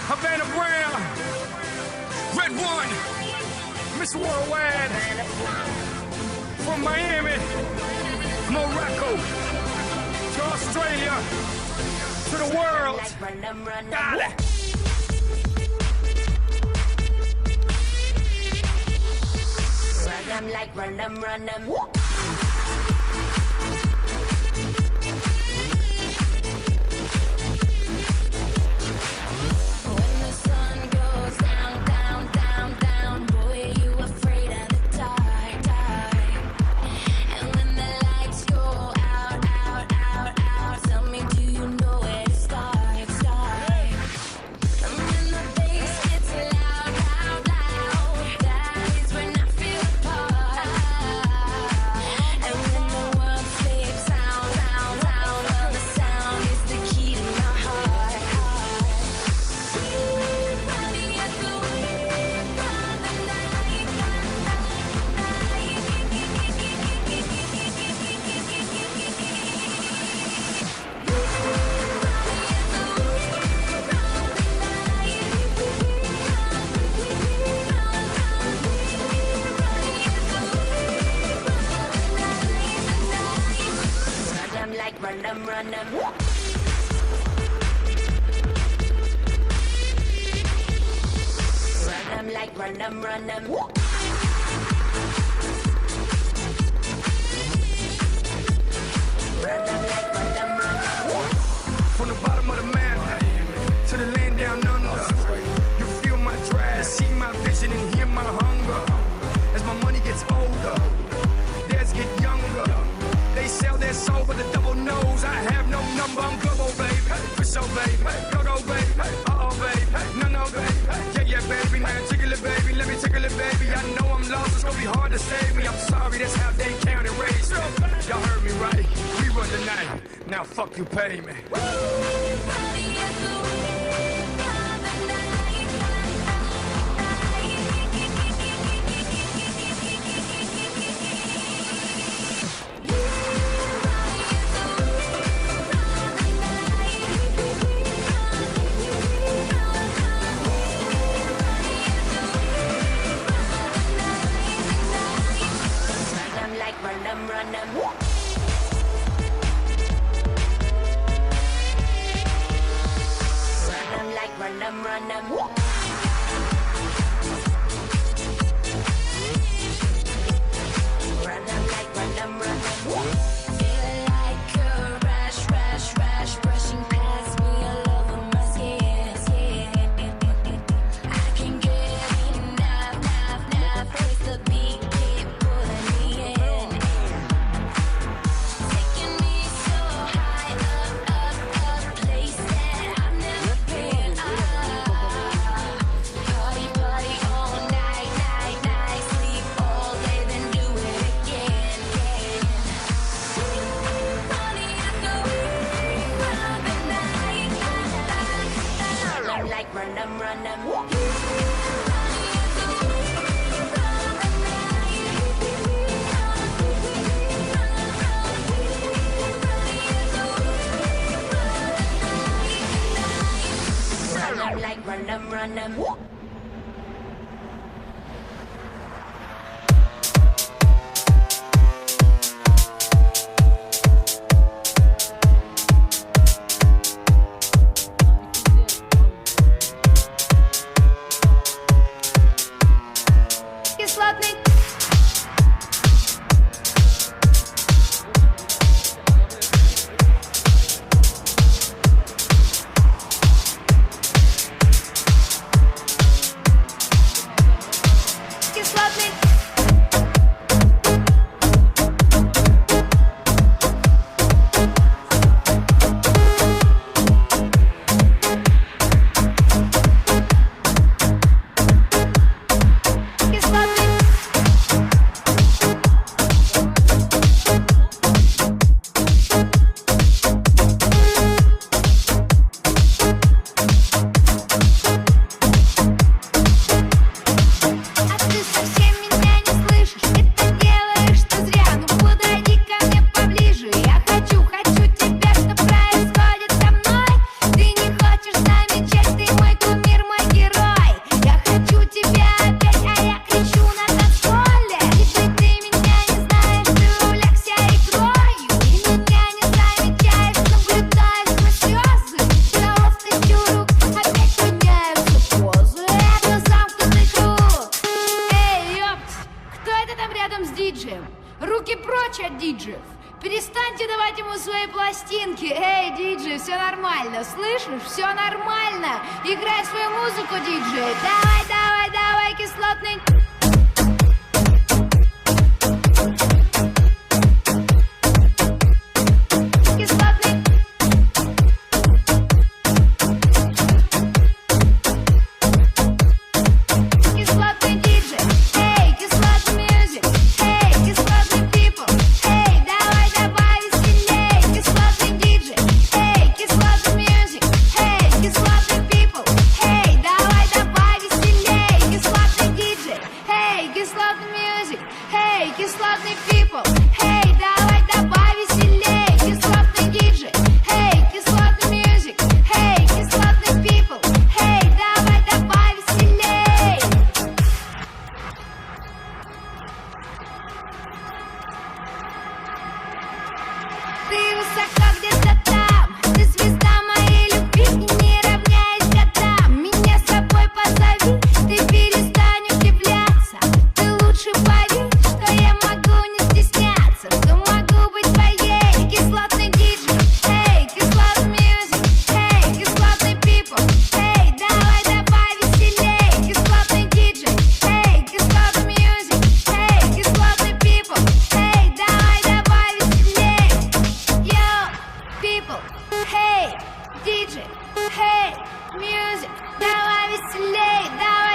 Havana Brown, Red One, Miss Worldwide, from Miami, Morocco, to Australia, to the world. Got it. Run them. Run them. Run them. From the bottom of the map to the land down under, you feel my drive, see my vision and hear my hunger. As my money gets older, theirs get younger. They sell their soul for the double nose. I have no number, I'm global, baby. For so, baby. Go, baby. Uh-oh, baby. No, baby. Yeah, baby. Now tickle it, baby. Let me tickle it, baby. I know I'm lost, it's gonna be hard to save me. I'm sorry, that's how they count and raise me. Y'all heard me right. We run the night. Now fuck you, pay me. Run them. Run them. Feel like a rush, brushing past me all over my skin. I can get enough, it's the beat, keep pulling me in. Taking me so high, up, places I've never been. Party all night, sleep all day, then do it again. Party at the wheel of the night. Run them. Run them. диджей, все нормально, слышишь? Все нормально. Играй свою музыку, диджей. Давай, давай, давай, кислотный. Кислотный people, hey, давай добавь веселей. Кислотный диджей, hey, кислотный music, hey, кислотный people, hey, давай добавь веселей. Ты высоко где-то там, ты звезда моей любви и не равняешь годам. Меня с собой позови, ты перестань удивляться. Ты лучше поверь, что я могу не стесняться, что могу быть твоей. Кислотный диджей, эй, кислотный music, эй, кислотный people, эй, давай добавь веселей. Кислотный диджей, эй, кислотный music, эй, кислотный people, эй, давай добавь веселей. Yo, people, hey, диджей, hey, music, давай веселей, давай.